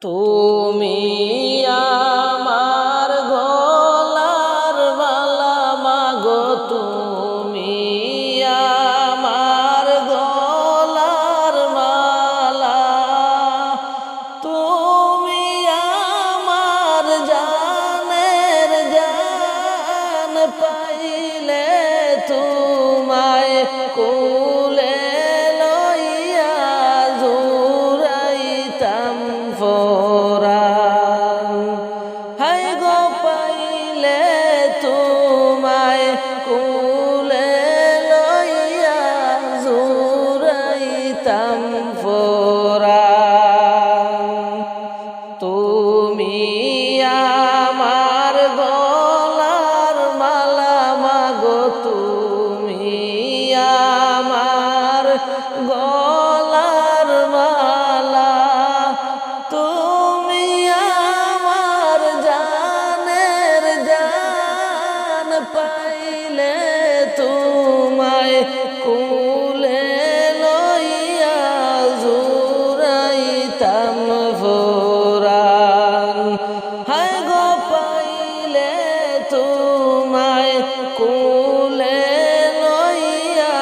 তুমি আমার গলার মালা মাগো, তুমি আমার গলার মালা, তুমি আমার জানের জান, পাইলে তোমায় কোলে লইয়া জুড়াইতাম ফরান। হাই গো পাইলে তোমায় কোলে লইয়া জুড়াইতাম ফরান। তুমি আমার গলার মালা মাগো, তুমি আমার গলার মালা, তুমি আমার জানের জান, পাইলে তোমায় কোলে লইয়া জুড়াইতাম ফরান। হায় গো পাইলে তোমায় কোলে লইয়া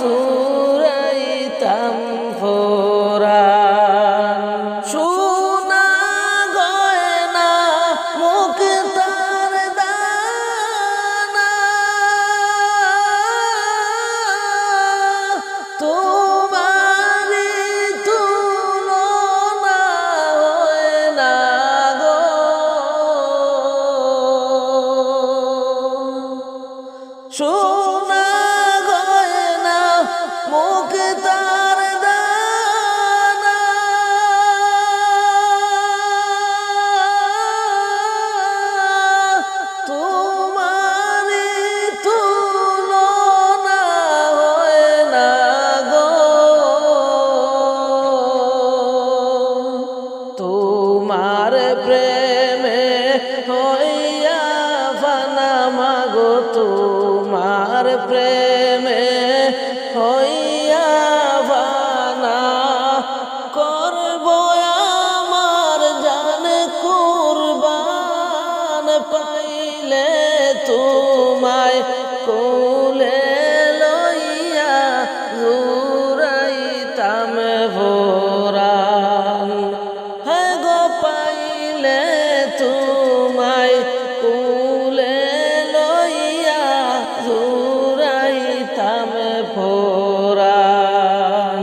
জুড়াইতাম ফরান। সোনা গয়না মুক্তার দানা, তোমারি তুলনা হয় না গো। সোনা গয়না মুক্তার দানা, তোমারি তুলনা হয় না গো। তোমার প্রেমে হইয়া ফানা মাগো, তোমার প্রেমে হইয়া ফানা, করব আমার জান কুরবান, পাইলে তোমায় কোলে লইয়া জুড়াইতাম ফরান। হ্যাঁ গো পাইলে তোমায় কোলে লইয়া জুড়াইতাম ফরান।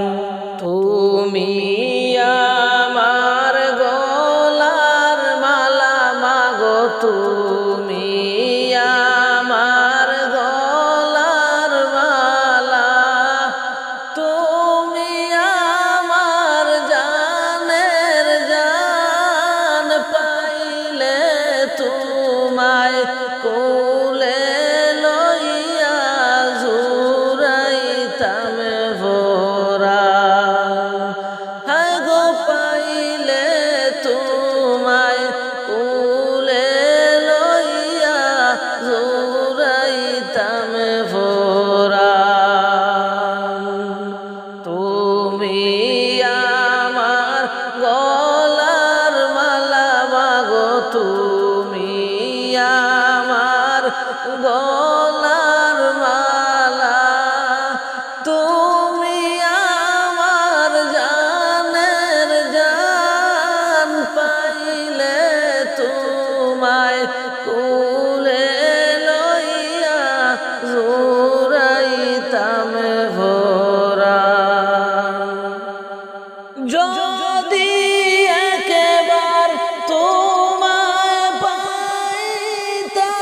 তুমি আমার গলার মালা মাগো, তুমি আমার গলার মালা, তুমি আমার জানের জান, পাইলে তোমায় কোলে লইয়া জুড়াইতাম ফরান। হায় গো পাইলে তোমায় কোলে লইয়া জুড়াইতাম ফরান। তুমি আমার গলার মালা মাগো, তুমি আমার গলার মালা, তুমি আমার জানের জান, পাইলে তোমায় কোলে লইয়া জুড়াইতাম ফরান। যদি একেবার তোমায় পাইতাম,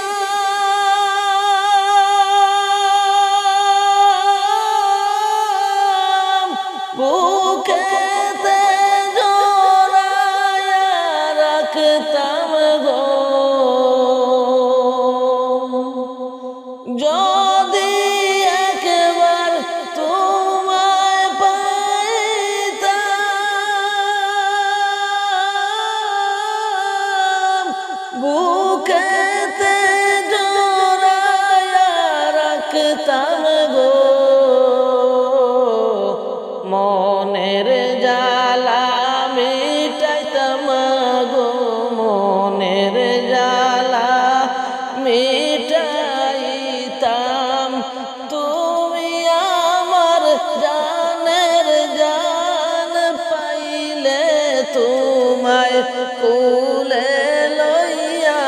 তোমায় কুলে লইয়া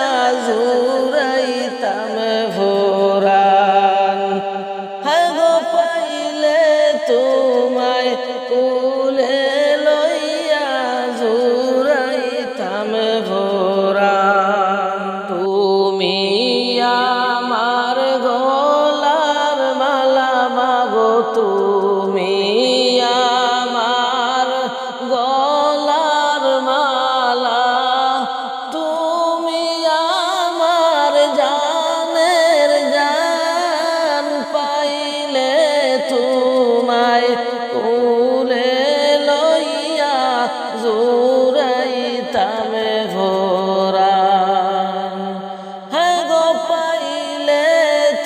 জুড়াইতাম ভোরান। হায় গো পাইলে তোমায় কুলে লইয়া জুড়াইতাম ভোরান। তুমি আমার গলার মালা মাগো, তুমি আমার গলার মালা, তুমি আমার জানের জান, পাইলে তোমায় কুলে লইয়া জুড়াইতাম ভোরান। হ্যাঁ গো পাইলে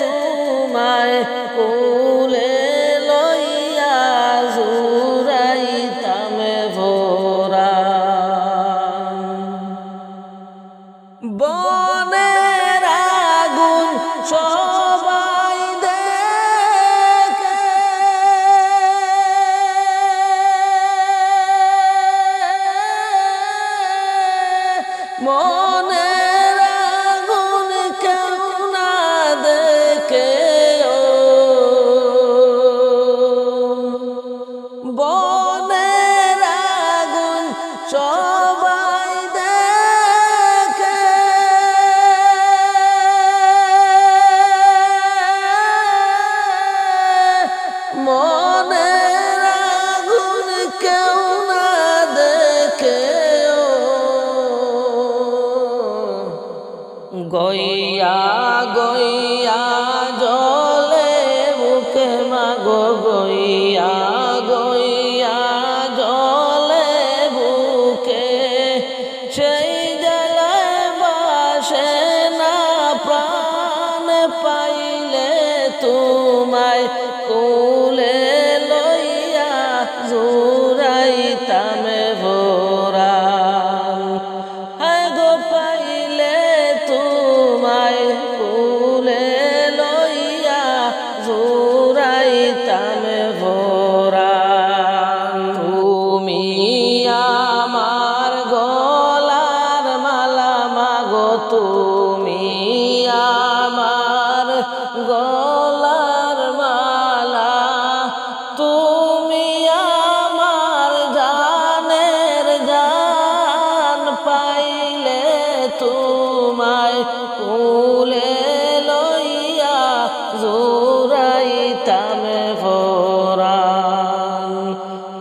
তোমায় কুলে লইয়া জুড়াইতাম ভোরান। বনের আগুন সবাই দেখে, মনের আগুন কেউ না দেখে, বনের আগুন সবাই দেখে, মনের আগুন কেউ না দেখে, গইয়া গইয়া জলে বুকে মাগো, গইয়া গইয়া জলে বুকে, সেই জ্বালায় বাসে না প্রাণ, পাইলে তোমায় কুলে লইয়া জুড়াইতাম ভোরান। হায় গো পাইলে তোমায় কুলে লইয়া জুড়াইতাম ভোরান। তুমি আমার গলার মালা মাগো, তুমি আমার গলার মালা, তুমি আমার জানের জান, পাইলে তোমায় কুলে লইয়া জুড়াইতাম ভোরান।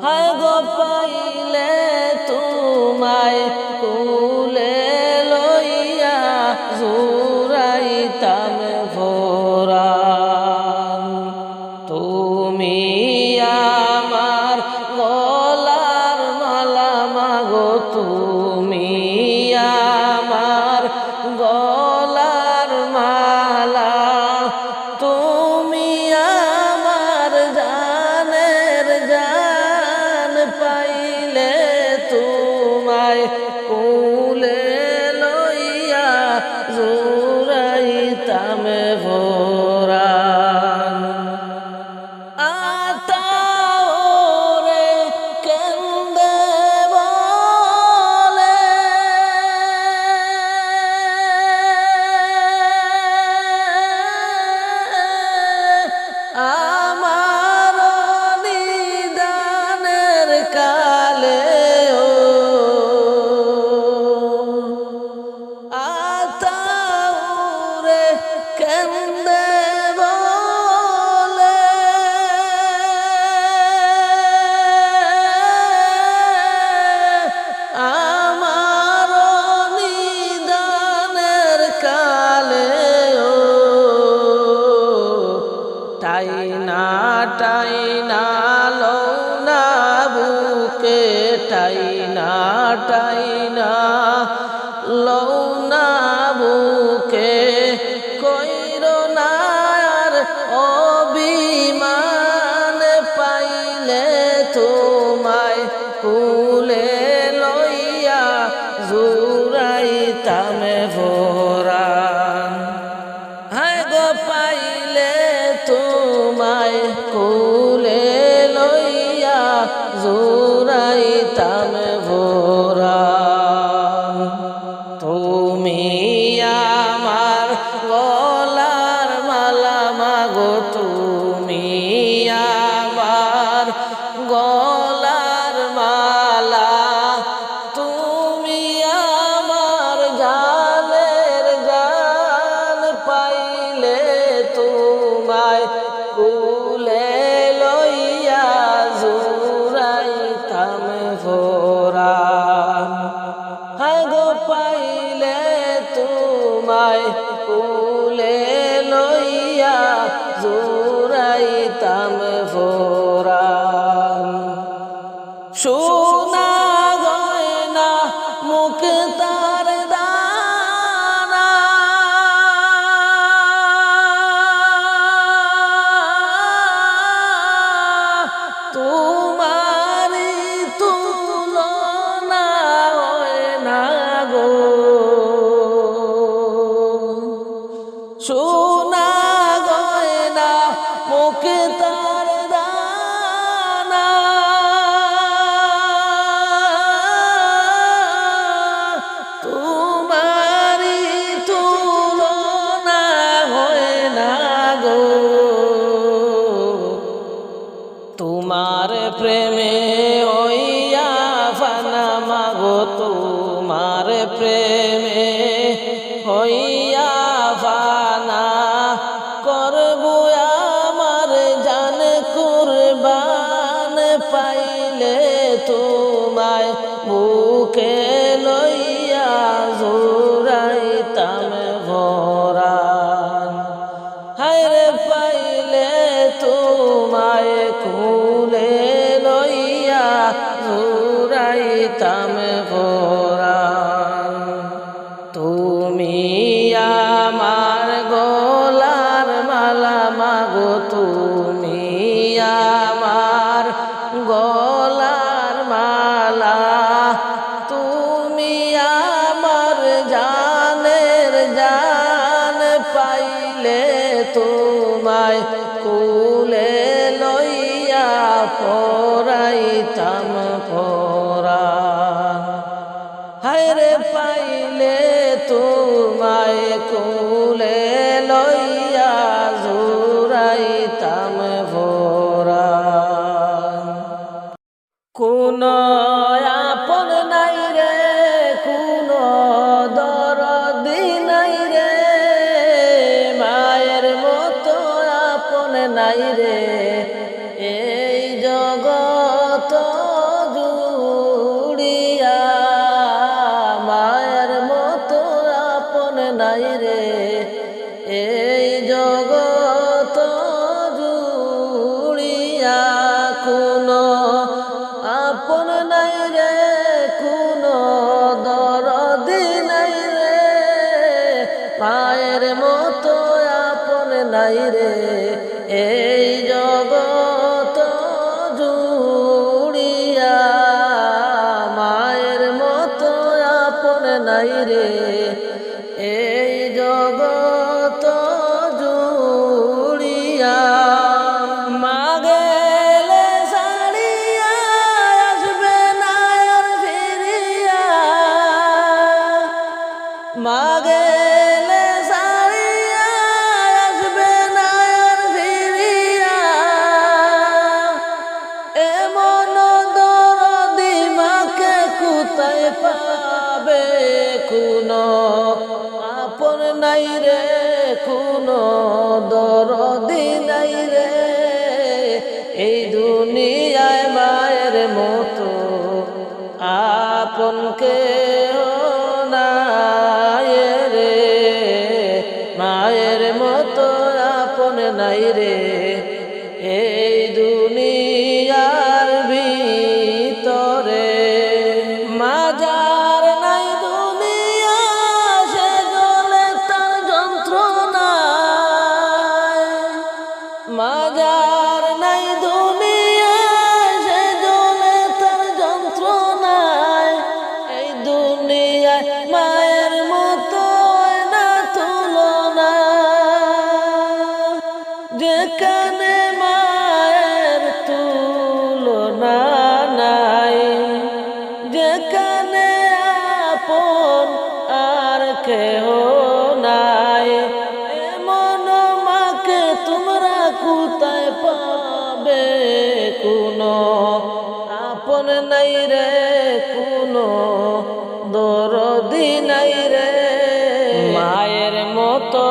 হায় গো পাইলে তোমায় কুলে লইয়া জুড়াইতাম ভোরান। তুমি আমার গলার মালা মাগো, তুমি আমার গলার মালা, তুমি আমার জানের জান, পাইলে তোমায় কুলে লইয়া জুড়াইতাম ভোরান। আতাওরে কেন্দে বলে, আমার নিদানের কালে, আতাওরে কেন্দে বলে, আমার নিদানের কালে, টাইনা টাইনা লও না বুকে, টাইনা টাইনা লও না বুকে, কইরো না আর অভিমান, পাইলে তোমায় কুলে লইয়া জুড়াইতাম ভোরান। হায় গো পাইলে তোমায় কুলে লইয়া জুড়াইতাম ভোরান। তোমায় কুলে লইয়া জুড়াইতাম ফোরান। সোনা গয়না মুক্তার দানা তোমারি তুলনা হয় না গো। সোনা গয়না মুক্তার দানা তোমারি তুলনা হয় না গো। তোমার প্রেমে হইয়া ফানা মাগো, তোমার প্রেমে হইয়া ফানা করব আমার জান কুরবান। পাইলে তোমায় বুকে লইয়া জুড়াইতাম ভরান। হায়রে পাইলে তোমায় কুলে লইয়া জুড়াইতাম ভরান। তুমি আমার গলার মালা মাগো, তুমি আমার গলার মালা, তুমি আমার জানের জান। পাইলে তোমায় কুলে লইয়া পরাইতাম পরান। হায়রে পাইলে তোমায় কুলে লইয়া জুড়াইতাম পরান। কোন আপন নাই রে, কোন দরদি নাই রে, মায়ের মতো আপন নাই রে এই জগত জুড়িয়া। মায়ের মতো আপন নাই রে এই জগত জুড়িয়া। কোন আপন নাই রে, কোন দরদি নাই রে, মায়ের মতো আপন নাই রে এই জগত জুড়িয়া। মায়ের মতো আপন নাই রে এই জগত জুড়িয়া। মা গেলে ছাড়িয়া আসবে না আর ফিরিয়া, মা গেলে ছাড়িয়া আসবে না আর ফিরিয়া। এমন দরদি মাকে কোথায় পাবে, কোন আপন নাই রে, কোন দরদি নাই রে এই দুনিয়ায়। মায়ের মতো আপন কেউ নাই রে, মায়ের মতো আপন নাই রে এই দুনিয়ার ভিতরে। মাজার নাই দুনিয়া সে জলে তার যন্ত্রণায়, মাজার নাই দুনিয়া সে জলে তার যন্ত্রণায়। এই দুনিয়ায় মায়ের মতো না তুলনা, যেখানে মায়ের তুলনা নাই, যেখানে আপন আর কেহ নাই। এমন মাকে তোমরা কোথায় পাবে, কোন আপন নাই রে, কোন দরদি নাই রে মায়ের মতো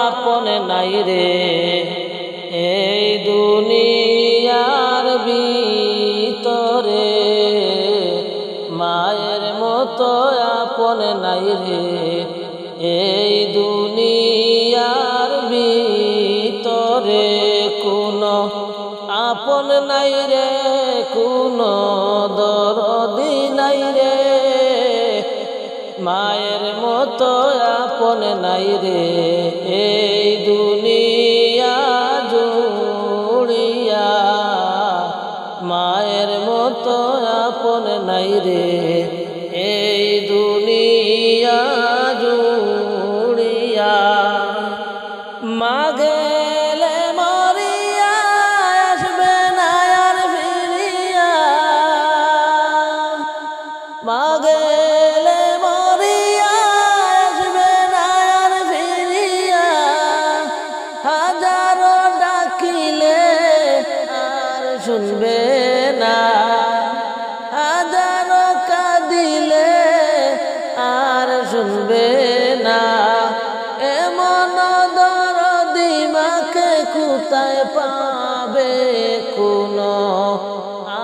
আপন নাই রে এই দুনিয়ার ভিতরে। মায়ের মতো আপন নাই রে এই দুনিয়ার ভিতরে কোনো আপন নাই রে, কোনো দরদি নাই রে, মায়ের মতো আপন নাই রে। এই দুনিয়া জুড়িয়া মায়ের মতো আপন নাই রে। এই দুনিয়া জুড়িয়া মা গেলে মরিয়া আসবে না আর ফিরিয়া, মা গেলে মরিয়া আসবে না আর ফিরিয়া, হাজারো ডাকিলে আর শুনবে না, হাজারো কাঁদিলে আর শুনবে না। এমন দরদি মাকে কোথায় পাবে, কোনো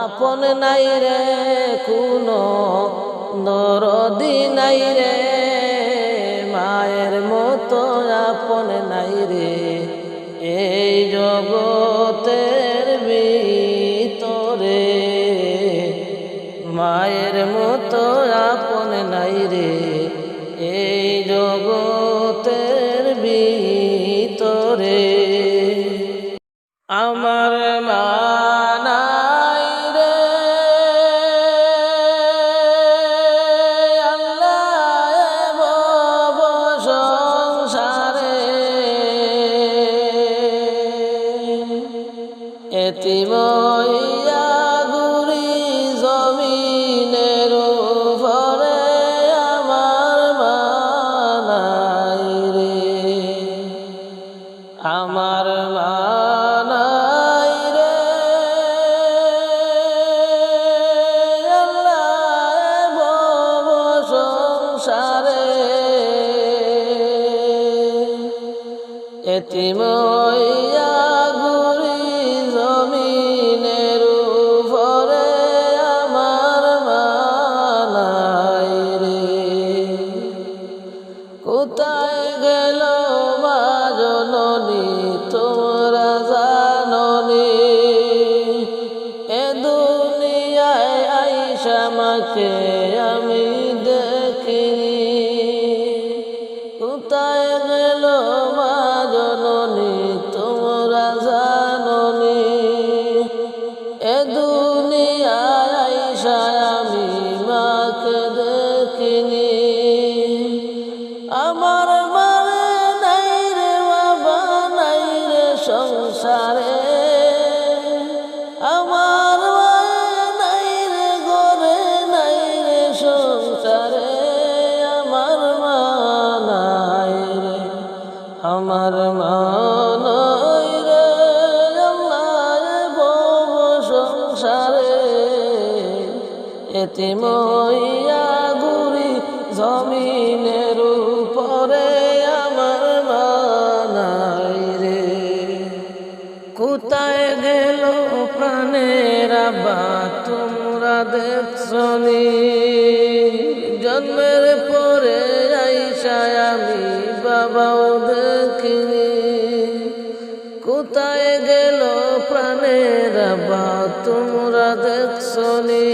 আপন নাই রে, কোনো দরদি নাই রে, মায়ের মতো আপন নাই রে। এই জগতের ভিতরে মায়ের মতো আপন নাই রে। এই জগতের ভিতরে আমার মা নাই রে, আল্লাহ ভব সংসারে এতিম হইয়া ঘুরি জমিনের উপরে, আমার মা নাই রে, আমার মা নাই রে, আল্লাহ ভব সংসারে এতিম হইয়া ঘুরি জমিনের উপরে, আমার মা নাই রে। কোথায় গেল মা জননী তোমরা জাননি, এ দুনিয়ায় আইসা মাকে আমি দেখিনি। কোথায় গেল মা জননী তোমরা জাননি, এ দুনিয়ায় আইসা আমি মাকে দেখিনি। আমার মারে নাই রে বাবা নাই রে সংসারে, আমার মায়ে নাই রে ঘরে নাই রে সংসারে, আমার মা নাই রে, আমার মা নাই রে, আল্লাহ ভব সংসারে এতিম হইয়া ঘুরি জমিনের উপরে, আমার মা নাই রে। কোথায় গেল প্রাণের আব্বা তোমরা দেখছনি, জন্মের পরে আইসা আমি বাবাও দেখিনি। কোথায় গেল প্রাণের আব্বা তোমরা দেখছনি,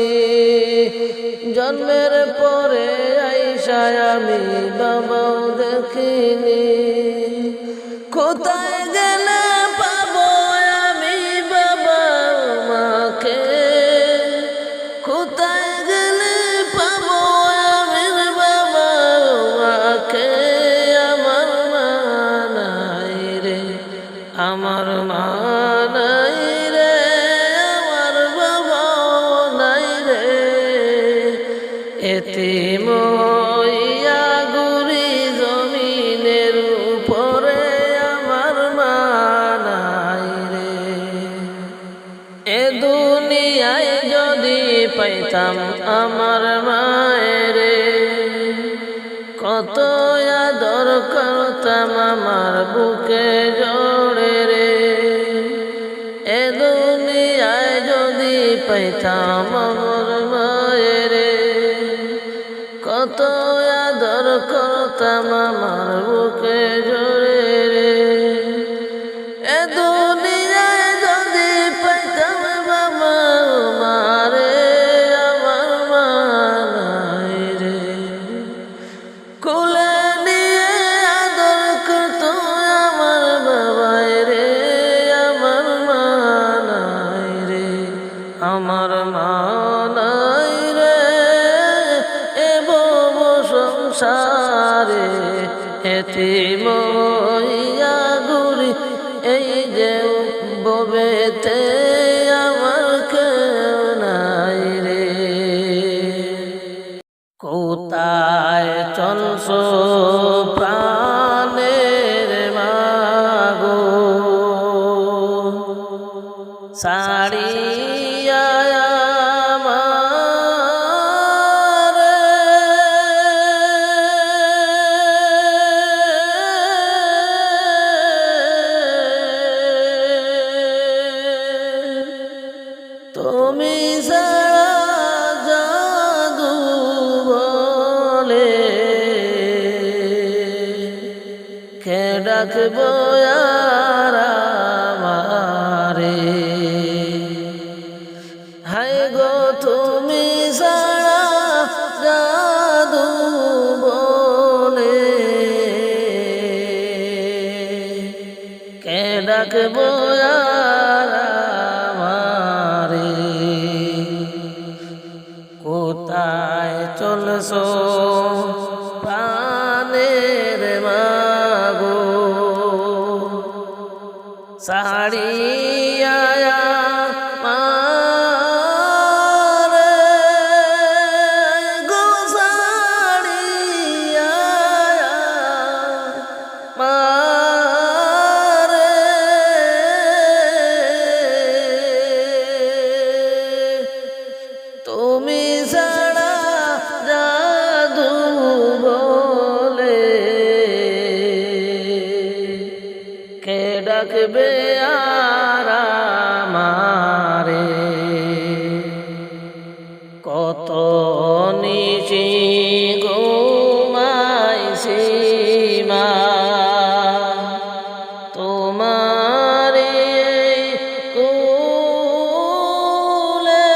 জন্মের পরে আইসা আমি বাবাও দেখিনি। কোথায় গেলে পাবো আমি বাবা মাকে, কোথায় গেলে পাবো আমি বাবা মাকে, আমার মা নাই রে, আমার মা নাই রে, আমার বাবা নাই রে। এতিম হইয়া ঘুরি জমিনের উপরে, আমার মা নাই রে। এ দুনিয়ায় যদি পাইতাম আমার মায়ের, কত আদর করতাম আমার বুকে জড়ে রে। এ দুনিয়ায় যদি পাইতাম আমার মায়ের, কত আদর করতাম আমার বুকে জোরে রে। এ দুনিয়ায় যদি পাইতাম বাবা মারে আমার মা নাই রে। কোলে নিয়ে আদর করতো আমার বাবাই রে আমার মা নাই রে। আমার মা নাই রে এ বব সংসারে এতিম হইয়া ঘুরি এই যে ববেতে আমার কেউ নাই রে। কোথায় চলছো প্রাণের মাগো সাড়িয়া আমারে। তুমি ছাড়া জাদু বলে কে ডাকবো আর আমারে। হায় গো তুমি ছাড়া জাদু বলে কে ডাকবো আর আমারে। কোথায় চলছো প্রাণের মাগো সাড়িয়া আমারে গো সাড়িয়া আমারে। তুমি ছাড়া জাদু বলে কে ডাকবে আর আমারে। কত নিশি ঘুমাইছি মা তোমার এই কোলে।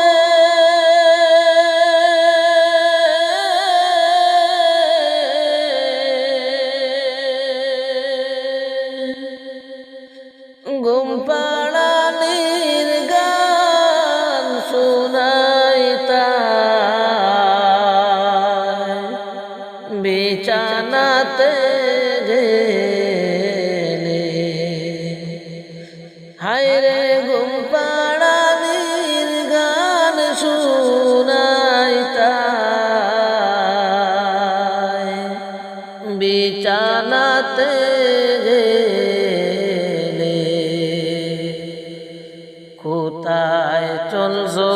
ঘুম পাড়ানির গান শুনাইতাম বিছানাতে গেলে। হায় রে ঘুম পাড়ানির গান শুনাইতাম বিছানাতে গেলে। কোথায় চলছো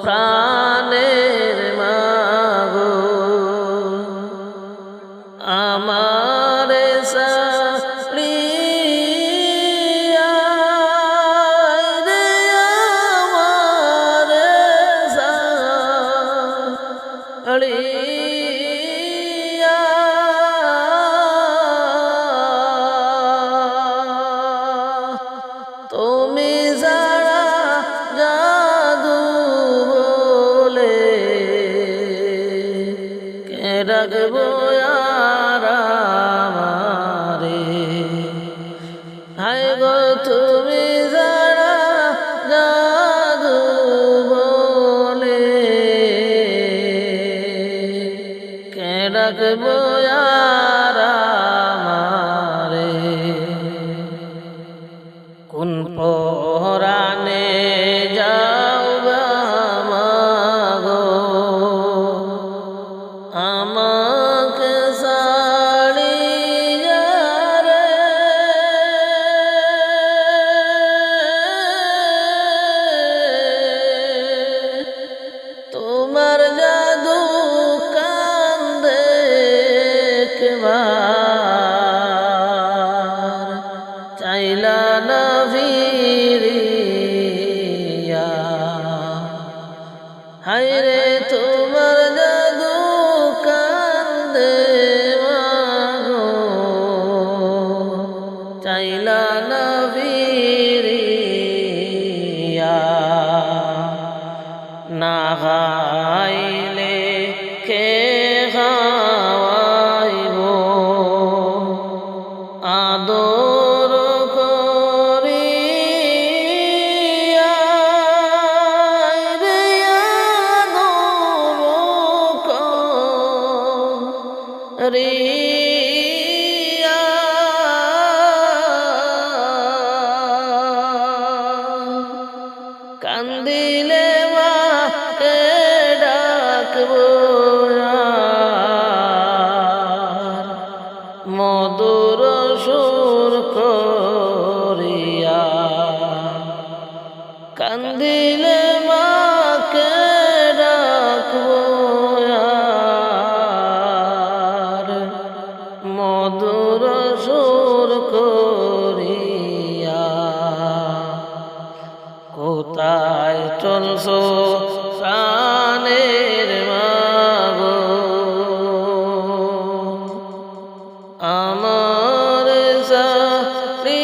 প্রাণের মাগো আমারে সাড়িয়া রে আমারে সাড়িয়া। তুমি ছাড়া জাদু বলে কে ডাকবো আর আমারে। হায় গো তুমি ছাড়া জাদু বলে কে ডাকবো আর আমারে। কোন পরাণে যাও মাগো আমাকে ছাড়িয়া রে। তোমার জাদু কান দেখবার চাইলা না ফিরিয়া। হায় রে তোমার জাদু কান রিয়া কান্দিলে মাকে ডাকবো আর মধুর সুর করিয়া কান্দিলে মাকে ডাকবো আর মধুর সুর করিয়া কোথায় চলছো প্রাণের মাগো আমার সারিয়া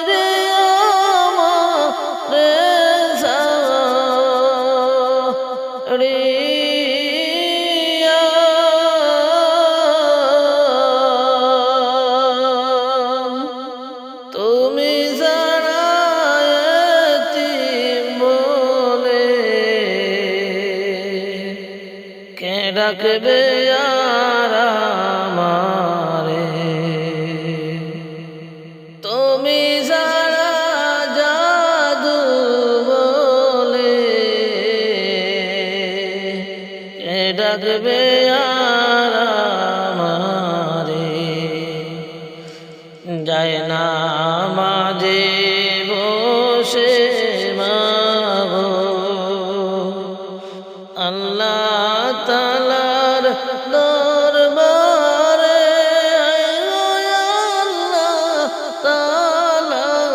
রে আমার সারিয়া তুমি যারা এতিম বলে কে ডাকবে আর আমারে তুমি যারা জাদু বলে কে ডাকবে আর আমারে যায় না মাঝে বসে মাগো আল্লাহ তাআলার দরবারে আল্লাহ তাআলার